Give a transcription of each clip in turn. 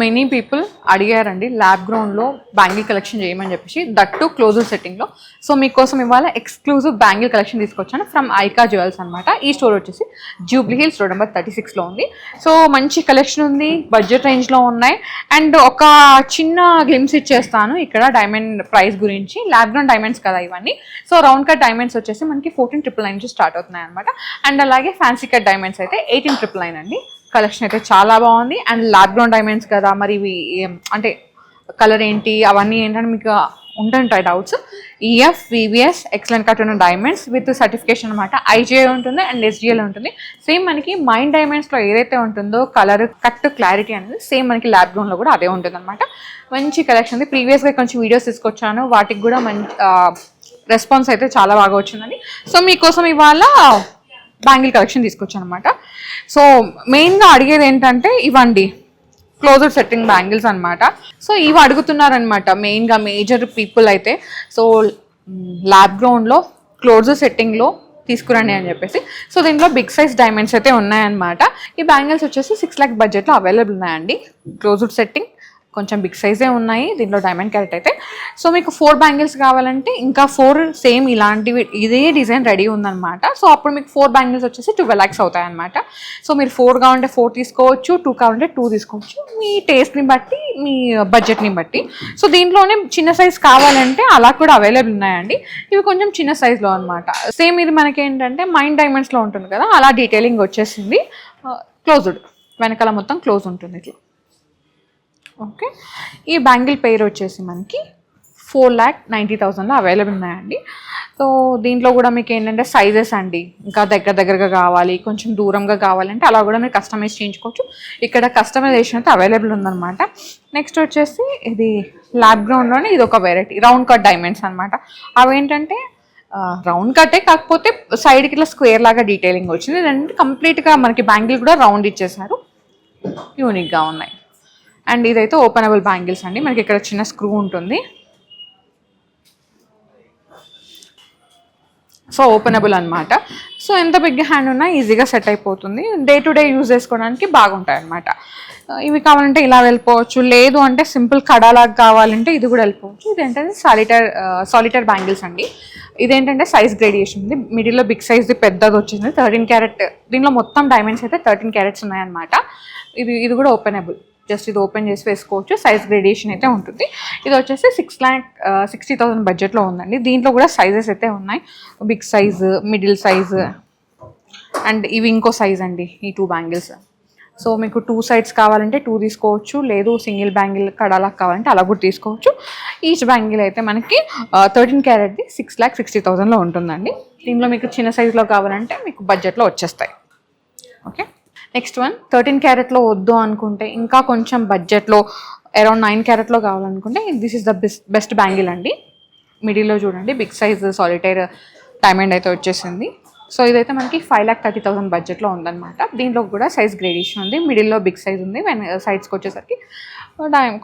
Many people అడిగారండి lab గ్రౌండ్లో bangle collection చేయమని చెప్పేసి, దట్ టు క్లోజర్ సెట్టింగ్లో. సో మీకోసం ఇవాళ ఎక్స్క్లూజివ్ బ్యాంగిల్ కలెక్షన్ తీసుకొచ్చాను ఫ్రమ్ ఐకా జ్యువెల్స్ అనమాట. ఈ స్టోర్ వచ్చేసి జూబ్లీ హిల్స్ రోడ్ నెంబర్ 36లో ఉంది. సో మంచి కలెక్షన్ ఉంది, బడ్జెట్ రేంజ్లో ఉన్నాయి. అండ్ ఒక చిన్న గ్లిమ్స్ ఇచ్చేస్తాను ఇక్కడ డైమండ్ ప్రైస్ గురించి. ల్యాబ్ గ్రౌండ్ డైమండ్స్ కదా ఇవన్నీ. సో రౌండ్ కట్ డైమండ్స్ వచ్చేసి మనకి 14,999 నుంచి స్టార్ట్ అవుతున్నాయి అనమాట. అండ్ అలాగే ఫ్యాన్సీ కట్ డైమండ్స్ అయితే 18,999 అండి. కలెక్షన్ అయితే చాలా బాగుంది. అండ్ ల్యాబ్ గ్రౌండ్ డైమండ్స్ కదా, మరి ఇవి అంటే కలర్ ఏంటి అవన్నీ ఏంటంటే మీకు ఉంటుంటాయి doubts. EF VVS excellent cut ఉన్న డైమండ్స్ విత్ సర్టిఫికేషన్ అనమాట. ఐజిఐ ఉంటుంది అండ్ ఎస్జిఎల్ ఉంటుంది. సేమ్ మనకి మైండ్ డైమండ్స్లో ఏదైతే ఉంటుందో కలర్ కట్ క్లారిటీ అనేది సేమ్ మనకి ల్యాబ్ గ్రౌండ్లో కూడా అదే ఉంటుంది అనమాట. మంచి కలెక్షన్ ఉంది. ప్రీవియస్గా కొంచెం వీడియోస్ తీసుకొచ్చాను, వాటికి కూడా మంచి రెస్పాన్స్ అయితే చాలా బాగా వచ్చిందండి. సో మీకోసం ఇవాళ బ్యాంగిల్ కలెక్షన్ తీసుకొచ్చాను అనమాట. సో మెయిన్గా అడిగేది ఏంటంటే ఇవ్వండి క్లోజర్ సెట్టింగ్ బ్యాంగిల్స్ అనమాట. సో ఇవి అడుగుతున్నారనమాట మెయిన్గా మేజర్ పీపుల్ అయితే. సో ల్యాబ్ గ్రౌండ్లో క్లోజర్ సెట్టింగ్లో తీసుకురండి అని చెప్పేసి. సో దీంట్లో బిగ్ సైజ్ డైమండ్స్ అయితే ఉన్నాయన్నమాట. ఈ బ్యాంగిల్స్ వచ్చేసి 6 lakhs బడ్జెట్లో అవైలబుల్ ఉన్నాయండి. క్లోజర్ సెట్టింగ్ కొంచెం బిగ్ సైజే ఉన్నాయి దీంట్లో డైమండ్ క్యారెట్ అయితే. సో మీకు 4 బ్యాంగిల్స్ కావాలంటే ఇంకా 4 సేమ్ ఇలాంటివి ఇదే డిజైన్ రెడీ ఉందన్నమాట. సో అప్పుడు మీకు 4 బ్యాంగిల్స్ వచ్చేసి 12 lakhs అవుతాయి అనమాట. సో మీరు 4 కావాలంటే 4 తీసుకోవచ్చు, 2 కావాలంటే 2 తీసుకోవచ్చు, మీ టేస్ట్ని బట్టి మీ బడ్జెట్ని బట్టి. సో దీంట్లోనే చిన్న సైజ్ కావాలంటే అలా కూడా అవైలబుల్ ఉన్నాయండి. ఇవి కొంచెం చిన్న సైజ్లో అనమాట. సేమ్ ఇది మనకి ఏంటంటే మైండ్ డైమండ్స్లో ఉంటుంది కదా, అలా డీటెయిలింగ్ వచ్చేసింది. క్లోజ్డ్ వెనకాల మొత్తం క్లోజ్ ఉంటుంది ఇట్లా. ఓకే, ఈ బ్యాంగిల్ పెయిర్ వచ్చేసి మనకి 4,90,000లో అవైలబుల్ ఉన్నాయండి. సో దీంట్లో కూడా మీకు ఏంటంటే సైజెస్ అండి, ఇంకా దగ్గరగా కావాలి, కొంచెం దూరంగా కావాలంటే అలా కూడా మీరు కస్టమైజ్ చేయించుకోవచ్చు. ఇక్కడ కస్టమైజేషన్ అయితే అవైలబుల్ ఉందన్నమాట. నెక్స్ట్ వచ్చేసి ఇది ల్యాబ్ గ్రౌండ్లోనే ఇది ఒక వెరైటీ రౌండ్ కట్ డైమండ్స్ అనమాట. అవి ఏంటంటే రౌండ్ కట్టే, కాకపోతే సైడ్కి ఇట్లా స్క్వేర్ లాగా డీటెయిలింగ్ వచ్చింది. ఇదంటే కంప్లీట్గా మనకి బ్యాంగిల్ కూడా రౌండ్ ఇచ్చేసారు, యూనిక్గా ఉన్నాయి. అండ్ ఇదైతే ఓపెనబుల్ బ్యాంగిల్స్ అండి. మనకి ఇక్కడ చిన్న స్క్రూ ఉంటుంది. సో ఓపెనబుల్ అనమాట. సో ఎంత బిగ్ హ్యాండ్ ఉన్నా ఈజీగా సెట్ అయిపోతుంది. డే టు డే యూజ్ చేసుకోవడానికి బాగుంటాయి అనమాట. ఇవి కావాలంటే ఇలా వెళ్ళిపోవచ్చు, లేదు అంటే సింపుల్ కడాలాగా కావాలంటే ఇది కూడా వెళ్ళిపోవచ్చు. ఇదేంటంటే సాలిటర్ బ్యాంగిల్స్ అండి. ఇదేంటంటే సైజ్ గ్రేడియేషన్ ఉంది. మిడిల్లో బిగ్ సైజ్ది పెద్దది వచ్చింది 13 క్యారెట్. దీనిలో మొత్తం డైమండ్స్ అయితే 13 క్యారెట్స్ ఉన్నాయన్నమాట. ఇది కూడా ఓపెనబుల్, జస్ట్ ఇది ఓపెన్ చేసి వేసుకోవచ్చు. సైజ్ గ్రేడియేషన్ అయితే ఉంటుంది. ఇది వచ్చేసి 6,60,000 బడ్జెట్లో ఉందండి. దీంట్లో కూడా సైజెస్ అయితే ఉన్నాయి, big size, middle size, and ఇవి ఇంకో సైజ్ అండి ఈ 2 బ్యాంగిల్స్. సో మీకు 2 sides కావాలంటే 2 తీసుకోవచ్చు, లేదు సింగిల్ బ్యాంగిల్ కడాలకు కావాలంటే అలా కూడా తీసుకోవచ్చు. ఈచ్ బ్యాంగిల్ అయితే మనకి 13 క్యారెట్ది 6,60,000లో ఉంటుందండి. దీనిలో మీకు చిన్న సైజులో కావాలంటే మీకు బడ్జెట్లో వచ్చేస్తాయి. ఓకే, నెక్స్ట్ వన్ 13 క్యారెట్లో వద్దు అనుకుంటే ఇంకా కొంచెం బడ్జెట్లో అరౌండ్ 9 క్యారెట్లో కావాలనుకుంటే this is the best bangle అండి. మిడిల్లో చూడండి బిగ్ సైజ్ సాలిటైర్ డైమండ్ అయితే వచ్చేసింది. సో ఇదైతే మనకి 5,30,000 బడ్జెట్లో ఉందన్నమాట. దీంట్లో కూడా సైజ్ గ్రేడియేషన్ ఉంది. మిడిల్లో బిగ్ సైజ్ ఉంది, సైడ్స్కి వచ్చేసరికి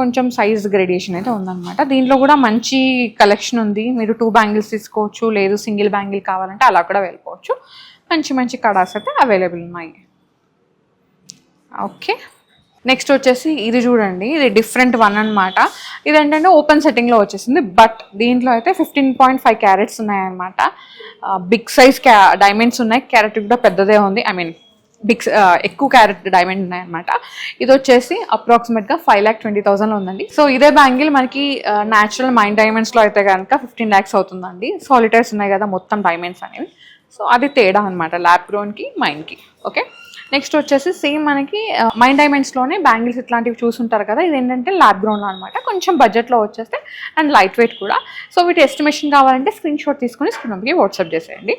కొంచెం సైజ్ గ్రేడియేషన్ అయితే ఉందన్నమాట. దీంట్లో కూడా మంచి కలెక్షన్ ఉంది. మీరు 2 బ్యాంగిల్స్ తీసుకోవచ్చు, లేదు సింగిల్ బ్యాంగిల్ కావాలంటే అలా కూడా వెళ్ళిపోవచ్చు. మంచి కడాస్ అయితే అవైలబుల్ ఉన్నాయి. ఓకే, నెక్స్ట్ వచ్చేసి ఇది చూడండి, ఇది డిఫరెంట్ వన్ అనమాట. ఇదేంటంటే ఓపెన్ సెట్టింగ్లో వచ్చేసింది, బట్ దీంట్లో అయితే 15.5 క్యారెట్స్ ఉన్నాయన్నమాట. బిగ్ సైజ్ డైమండ్స్ ఉన్నాయి, క్యారెట్ కూడా పెద్దదే ఉంది. ఐ మీన్ ఎక్కువ క్యారెట్ డైమండ్ ఉన్నాయన్నమాట. ఇది వచ్చేసి అప్రాక్సిమేట్గా 5,20,000లో ఉందండి. సో ఇదే బ్యాంగిల్ మనకి న్యాచురల్ మైండ్ డైమండ్స్లో అయితే కనుక 15 lakhs అవుతుందండి. సాలిటైర్స్ ఉన్నాయి కదా మొత్తం డైమండ్స్ అనేవి. సో అది తేడా అనమాట ల్యాబ్ గ్రౌండ్కి మైండ్కి. ఓకే, నెక్స్ట్ వచ్చేసి సేమ్ మనకి మైండ్ డైమండ్స్లోనే బ్యాంగిల్స్ ఇట్లాంటివి చూసుంటారు కదా, ఇది ఏంటంటే ల్యాబ్ గ్రౌండ్లో అనమాట. కొంచెం బడ్జెట్లో వచ్చేస్తే అండ్ లైట్ వెయిట్ కూడా. సో వీటి ఎస్టిమేషన్ కావాలంటే స్క్రీన్ షాట్ తీసుకొని స్క్రీన్కి వాట్సాప్ చేసేయండి.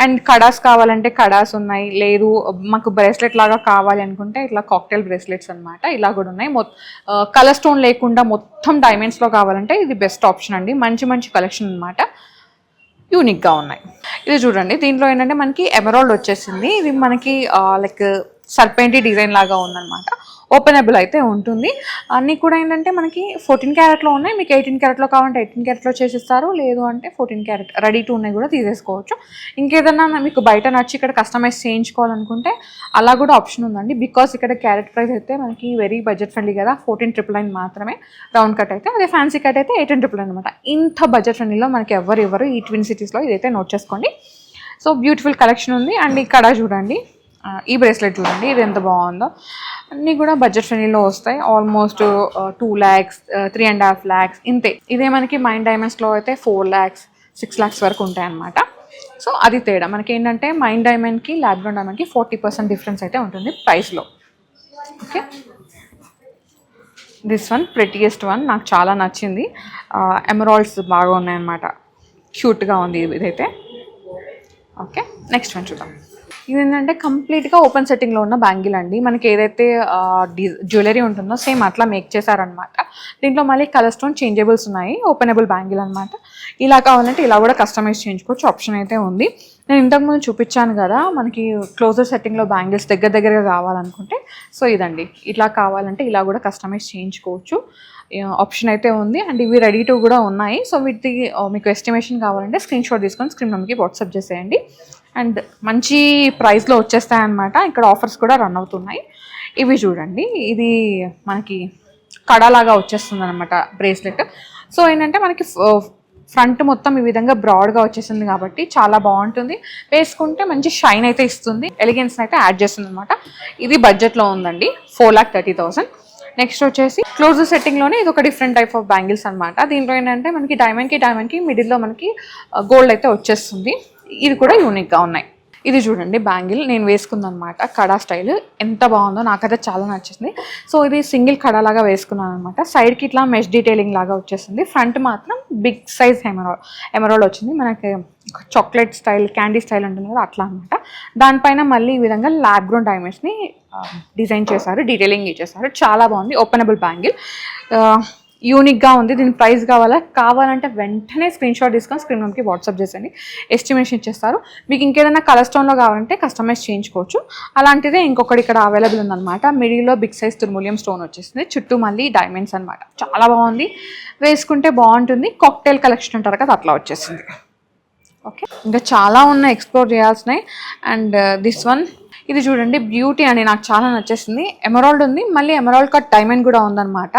అండ్ కడాస్ కావాలంటే కడాస్ ఉన్నాయి, లేదు మాకు బ్రేస్లెట్ లాగా కావాలి అనుకుంటే ఇట్లా కాక్టైల్ బ్రేస్లెట్స్ అనమాట, ఇలా కూడా ఉన్నాయి. కలర్ స్టోన్ లేకుండా మొత్తం డైమండ్స్లో కావాలంటే ఇది బెస్ట్ ఆప్షన్ అండి. మంచి కలెక్షన్ అనమాట, యూనిక్గా ఉన్నాయి. ఇది చూడండి, దీంట్లో ఏంటంటే మనకి ఎమరాల్డ్ వచ్చేసింది. ఇది మనకి లైక్ సర్పెంటీ డిజైన్ లాగా ఉందన్నమాట. ఓపెనబుల్ అయితే ఉంటుంది. అన్నీ కూడా ఏంటంటే మనకి 14 క్యారెట్లో ఉన్నాయి. మీకు 18 క్యారెట్లో కావాలంటే 18 క్యారెట్లో చేసిస్తారు, లేదు అంటే 14 క్యారెట్ రెడీ టు ఉన్నాయి కూడా తీసేసుకోవచ్చు. ఇంకేదన్నా మీకు బయట నచ్చి ఇక్కడ కస్టమైజ్ చేయించుకోవాలనుకుంటే అలా కూడా ఆప్షన్ ఉందండి. బికాస్ ఇక్కడ క్యారెట్ ప్రైస్ అయితే మనకి వెరీ బడ్జెట్ ఫ్రెండ్లీ కదా, 14,999 మాత్రమే రౌండ్ కట్ అయితే. అదే ఫ్యాన్సీ కట్ అయితే 18,999 అనమాట. ఇంత బడ్జెట్ ఫ్రెండ్లీలో మనకి ఎవరు ఈ ట్విన్ సిటీస్లో ఇదైతే నోట్ చేసుకోండి. సో బ్యూటిఫుల్ కలెక్షన్ ఉంది. అండ్ ఇక్కడ చూడండి, ఈ బ్రేస్లెట్ చూడండి, ఇది ఎంత బాగుందో. అన్నీ కూడా బడ్జెట్ ఫ్రెండ్లీలో వస్తాయి. ఆల్మోస్ట్ 2 lakhs 3.5 lakhs ఇంతే. ఇదే మనకి మైండ్ డైమండ్స్లో అయితే 4 lakhs 6 lakhs వరకు ఉంటాయి అన్నమాట. సో అది తేడా మనకి ఏంటంటే మైండ్ డైమండ్కి ల్యాబ్ గ్రౌండ్ డైమండ్కి 40% డిఫరెన్స్ అయితే ఉంటుంది ప్రైస్లో. Okay, this one prettiest one, నాకు చాలా నచ్చింది. ఎమరాల్డ్స్ బాగా ఉన్నాయన్నమాట, క్యూట్గా ఉంది ఇదైతే. ఓకే, నెక్స్ట్ వన్ చూద్దాం. ఇది ఏంటంటే కంప్లీట్గా ఓపెన్ సెట్టింగ్లో ఉన్న బ్యాంగిల్ అండి. మనకి ఏదైతే జ్యువెలరీ ఉంటుందో సేమ్ అట్లా మేక్ చేశారనమాట. దీంట్లో మళ్ళీ కలర్ స్టోన్ చేంజబుల్స్ ఉన్నాయి. ఓపెనబుల్ బ్యాంగిల్ అనమాట. ఇలా కావాలంటే ఇలా కూడా కస్టమైజ్ చేయించుకోవచ్చు, ఆప్షన్ అయితే ఉంది. నేను ఇంతకుముందు చూపించాను కదా మనకి క్లోజర్ సెట్టింగ్లో బ్యాంగిల్స్ దగ్గరగా కావాలనుకుంటే, సో ఇదండి, ఇట్లా కావాలంటే ఇలా కూడా కస్టమైజ్ చేయించుకోవచ్చు, ఆప్షన్ అయితే ఉంది. అండ్ ఇవి రెడీ టు కూడా ఉన్నాయి. సో వీటి మీకు ఎస్టిమేషన్ కావాలంటే స్క్రీన్ షాట్ తీసుకొని స్క్రీన్ నెంబర్కి వాట్సాప్ చేసేయండి. అండ్ మంచి ప్రైస్లో వచ్చేస్తాయన్నమాట. ఇక్కడ ఆఫర్స్ కూడా రన్ అవుతున్నాయి. ఇవి చూడండి, ఇది మనకి కడాలాగా వచ్చేస్తుంది అనమాట బ్రేస్లెట్. సో ఏంటంటే మనకి ఫ్రంట్ మొత్తం ఈ విధంగా బ్రాడ్గా వచ్చేసింది కాబట్టి చాలా బాగుంటుంది. వేసుకుంటే మంచి షైన్ అయితే ఇస్తుంది, ఎలిగెన్స్ అయితే యాడ్ చేస్తుంది అనమాట. ఇది బడ్జెట్లో ఉందండి, 4,30,000. నెక్స్ట్ వచ్చేసి క్లోజ్ సెట్టింగ్లోనే ఇది ఒక డిఫరెంట్ టైప్ ఆఫ్ బ్యాంగిల్స్ అనమాట. దీంట్లో ఏంటంటే మనకి డైమండ్కి మిడిల్లో మనకి గోల్డ్ అయితే వచ్చేస్తుంది. ఇది కూడా యూనిక్గా ఉన్నాయి. ఇది చూడండి బ్యాంగిల్ నేను వేసుకుందనమాట, కడా స్టైల్ ఎంత బాగుందో, నాకైతే చాలా నచ్చింది. సో ఇది సింగిల్ కడా లాగా వేసుకున్నాను అనమాట. సైడ్కి ఇట్లా మెష్ డీటెయిలింగ్ లాగా వచ్చేసింది. ఫ్రంట్ మాత్రం బిగ్ సైజ్ ఎమరాల్డ్ వచ్చింది. మనకి చాక్లెట్ స్టైల్, క్యాండీ స్టైల్ ఉంటుంది కదా, అట్లా అనమాట. దానిపైన మళ్ళీ ఈ విధంగా ల్యాబ్ గ్రౌండ్ డైమండ్స్ని డిజైన్ చేశారు, డీటెయిలింగ్ ఇచ్చేసారు. చాలా బాగుంది. ఓపెనబుల్ బ్యాంగిల్, యూనిక్గా ఉంది. దీని ప్రైస్ కావాలంటే వెంటనే స్క్రీన్ షాట్ తీసుకొని స్క్రీన్ నెంబర్కి వాట్సాప్ చేసేయండి, ఎస్టిమేషన్ ఇచ్చేస్తారు. మీకు ఇంకేదైనా కలర్ స్టోన్లో కావాలంటే కస్టమైజ్ చేయించుకోవచ్చు. అలాంటిదే ఇంకొకటి ఇక్కడ అవైలబుల్ ఉందన్నమాట. మిడిల్లో బిగ్ సైజ్ తుర్ములియం స్టోన్ వచ్చేసింది, చుట్టూ మళ్ళీ డైమండ్స్ అనమాట. చాలా బాగుంది, వేసుకుంటే బాగుంటుంది. కాక్టైల్ కలెక్షన్ అంటారు కదా, అట్లా వచ్చేసింది. ఓకే, ఇంకా చాలా ఉన్నాయి ఎక్స్ప్లోర్ చేయాల్సినాయి. అండ్ దిస్ వన్, ఇది చూడండి బ్యూటీ అండి, నాకు చాలా నచ్చేసింది. ఎమరాల్డ్ ఉంది, మళ్ళీ ఎమరాల్డ్ కట్ డైమండ్ కూడా ఉందన్నమాట.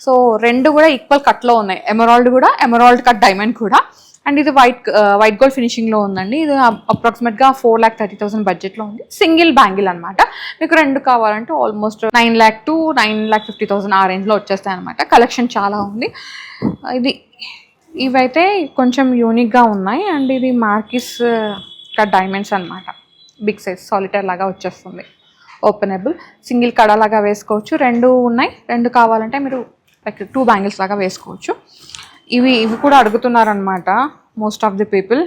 సో రెండు కూడా ఈక్వల్ కట్లో ఉన్నాయి, ఎమరాల్డ్ కూడా, ఎమరాల్డ్ కట్ డైమండ్ కూడా. అండ్ ఇది వైట్ గోల్డ్ ఫినిషింగ్లో ఉందండి. ఇది అప్రాక్సిమేట్గా 4,30,000 బడ్జెట్లో ఉంది. సింగిల్ బ్యాంగిల్ అనమాట. మీకు రెండు కావాలంటే ఆల్మోస్ట్ 9 lakh to 9,50,000 ఆ రేంజ్లో వచ్చేస్తాయి అనమాట. కలెక్షన్ చాలా ఉంది. ఇవైతే కొంచెం యూనిక్గా ఉన్నాయి. అండ్ ఇది మార్కిస్ కట్ డైమండ్స్ అనమాట, బిగ్ సైజ్ సాలిటర్ లాగా వచ్చేస్తుంది. ఓపెనబుల్ సింగిల్ కడా లాగా వేసుకోవచ్చు. రెండు ఉన్నాయి, రెండు కావాలంటే మీరు లైక్ 2 బ్యాంగిల్స్ లాగా వేసుకోవచ్చు. ఇవి కూడా అడుగుతున్నారనమాట మోస్ట్ ఆఫ్ ది పీపుల్.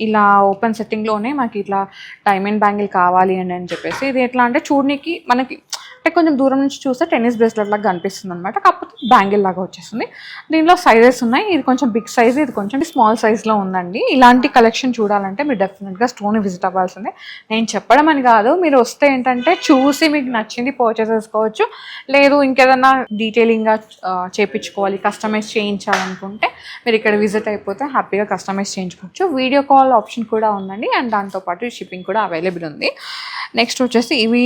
ఇలా ఓపెన్ సెట్టింగ్లోనే మాకు ఇట్లా డైమండ్ బ్యాంగిల్ కావాలి అని చెప్పేసి. ఇది ఎట్లా అంటే చూడడానికి మనకి అంటే కొంచెం దూరం నుంచి చూస్తే టెన్నిస్ బ్రేస్లెట్ లాగా కనిపిస్తుంది అనమాట, కాకపోతే బ్యాంగిల్ లాగా వచ్చేస్తుంది. దీనిలో సైజెస్ ఉన్నాయి, ఇది కొంచెం బిగ్ సైజ్, ఇది కొంచెం స్మాల్ సైజ్లో ఉందండి. ఇలాంటి కలెక్షన్ చూడాలంటే మీరు డెఫినెట్గా స్టోర్ని విజిట్ అవ్వాల్సిందే. నేను చెప్పడం అని కాదు, మీరు వస్తే ఏంటంటే చూసి మీకు నచ్చింది పర్చేస్ చేసుకోవచ్చు. లేదు ఇంకేదన్నా డీటెయిలింగ్గా చేయించుకోవాలి, కస్టమైజ్ చేయించాలనుకుంటే మీరు ఇక్కడ విజిట్ అయిపోతే హ్యాపీగా కస్టమైజ్ చేయించుకోవచ్చు. వీడియో కాల్ ఆప్షన్ కూడా ఉందండి, అండ్ దాంతోపాటు షిప్పింగ్ కూడా అవైలబుల్ ఉంది. నెక్స్ట్ వచ్చేసి ఇవి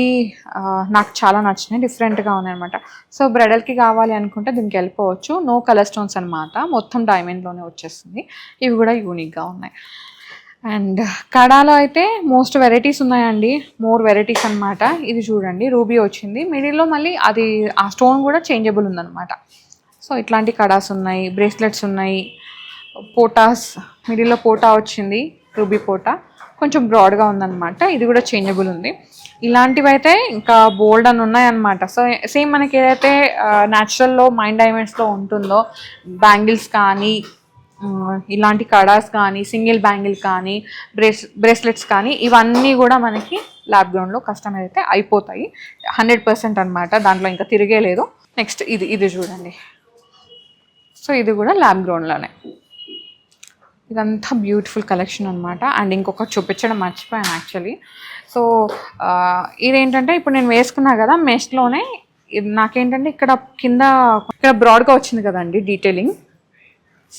నాకు చాలా నచ్చినాయి, డిఫరెంట్గా ఉన్నాయన్నమాట. సో బ్రైడల్కి కావాలి అనుకుంటే దీనికి వెళ్ళిపోవచ్చు. నో కలర్ స్టోన్స్ అనమాట, మొత్తం డైమండ్లోనే వచ్చేస్తుంది. ఇవి కూడా యూనిక్గా ఉన్నాయి. అండ్ కడాలో అయితే మోస్ట్ వెరైటీస్ ఉన్నాయండి, మోర్ వెరైటీస్ అనమాట. ఇది చూడండి రూబీ వచ్చింది, మిడిల్లో మళ్ళీ అది ఆ స్టోన్ కూడా చేంజబుల్ ఉందన్నమాట. సో ఇట్లాంటి కడాస్ ఉన్నాయి, బ్రేస్లెట్స్ ఉన్నాయి, పోటాస్, మిడిల్లో పోటా వచ్చింది, రూబీ పోటా కొంచెం బ్రాడ్గా ఉందన్నమాట. ఇది కూడా చేంజబుల్ ఉంది. ఇలాంటివి అయితే ఇంకా బోల్డ్ అని ఉన్నాయన్నమాట. సో సేమ్ మనకి ఏదైతే న్యాచురల్లో మైండ్ డైమండ్స్లో ఉంటుందో బ్యాంగిల్స్ కానీ, ఇలాంటి కడాస్ కానీ, సింగిల్ బ్యాంగిల్ కానీ, బ్రేస్లెట్స్ కానీ, ఇవన్నీ కూడా మనకి ల్యాబ్ గ్రౌండ్లో కస్టమైజ్ అయితే అయిపోతాయి 100% అనమాట. దాంట్లో ఇంకా తిరిగే లేదు. నెక్స్ట్ ఇది చూడండి. సో ఇది కూడా ల్యాబ్ గ్రౌండ్లోనే. ఇదంతా బ్యూటిఫుల్ కలెక్షన్ అనమాట. అండ్ ఇంకొకటి చూపించడం మర్చిపోయాను యాక్చువల్లీ. సో ఇదేంటంటే ఇప్పుడు నేను వేసుకున్నా కదా మెష్లోనే, నాకేంటంటే ఇక్కడ బ్రాడ్గా వచ్చింది కదండి డీటెయిలింగ్,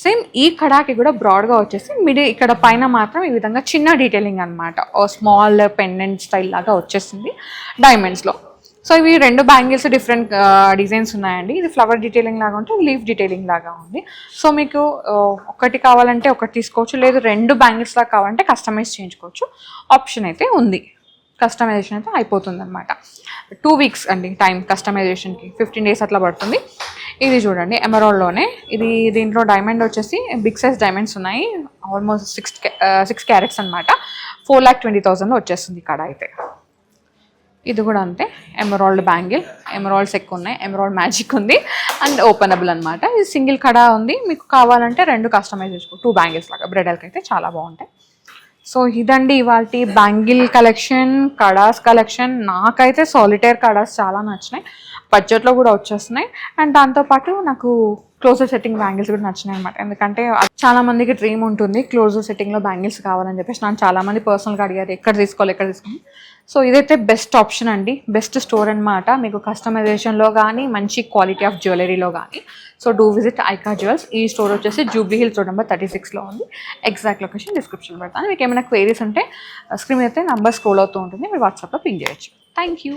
సేమ్ ఈ కడాకి కూడా బ్రాడ్గా వచ్చేసి ఇక్కడ పైన మాత్రం ఈ విధంగా చిన్న డీటెయిలింగ్ అనమాట, స్మాల్ పెండెంట్ స్టైల్ లాగా వచ్చేసింది డైమండ్స్లో. సో ఇవి 2 బ్యాంగిల్స్ డిఫరెంట్ డిజైన్స్ ఉన్నాయండి. ఇది ఫ్లవర్ డీటెయిలింగ్ లాగా ఉంటే లీఫ్ డీటెయిలింగ్ లాగా ఉంది. సో మీకు ఒకటి కావాలంటే ఒకటి తీసుకోవచ్చు, లేదు 2 బ్యాంగిల్స్ లాగా కావాలంటే కస్టమైజ్ చేయించుకోవచ్చు. ఆప్షన్ అయితే ఉంది, కస్టమైజేషన్ అయితే అయిపోతుంది అనమాట. 2 weeks అండి టైం కస్టమైజేషన్కి, 15 days అట్లా పడుతుంది. ఇది చూడండి ఎమరాల్డ్లోనే, దీంట్లో డైమండ్ వచ్చేసి బిగ్ సైజ్ డైమండ్స్ ఉన్నాయి, ఆల్మోస్ట్ 6 carats అనమాట. 4,20,000 వచ్చేస్తుంది ఇక్కడ అయితే. ఇది కూడా అంతే, ఎమరాల్డ్ బ్యాంగిల్, ఎమరాల్డ్స్ ఎక్కువ ఉన్నాయి, ఎమరాల్డ్ మ్యాజిక్ ఉంది అండ్ ఓపెనబుల్ అనమాట. ఇది సింగిల్ కడా ఉంది, మీకు కావాలంటే 2 కస్టమైజ్ చేసుకో, 2 బ్యాంగిల్స్ లాగా బ్రైడల్కి అయితే చాలా బాగుంటాయి. సో ఇదండి ఇవాళ బ్యాంగిల్ కలెక్షన్, కడాస్ కలెక్షన్. నాకైతే సాలిటైర్ కడాస్ చాలా నచ్చినాయి, బడ్జెట్లో కూడా వచ్చేస్తున్నాయి. అండ్ దాంతోపాటు నాకు క్లోజర్ సెట్టింగ్ బ్యాంగిల్స్ కూడా నచ్చినాయి అనమాట. ఎందుకంటే చాలా మందికి డ్రీమ్ ఉంటుంది క్లోజర్ సెట్టింగ్లో బ్యాంగిల్స్ కావాలని చెప్పేసి. నాకు చాలామంది పర్సనల్గా అడిగారు ఎక్కడ తీసుకోవాలి. సో ఇదైతే బెస్ట్ ఆప్షన్ అండి, బెస్ట్ స్టోర్ అనమాట. మీకు కస్టమైజేషన్లో కానీ మంచి క్వాలిటీ ఆఫ్ జ్యువెలరీలో కానీ. So do visit Aika Jewels. ఈ స్టోర్ వచ్చేసి జూబ్లీ హిల్స్ రోడ్ నెంబర్ 36లో ఉంది. ఎగ్జాక్ట్ లొకేషన్ డిస్క్రిప్షన్ పెడతాను. మీకు ఏమైనా క్వైరీస్ ఉంటే స్క్రీన్ అయితే నంబర్ స్క్రోల్ అవుతూ ఉంటుంది, మీరు వాట్సాప్లో పింగ్ చేయొచ్చు. Thank you.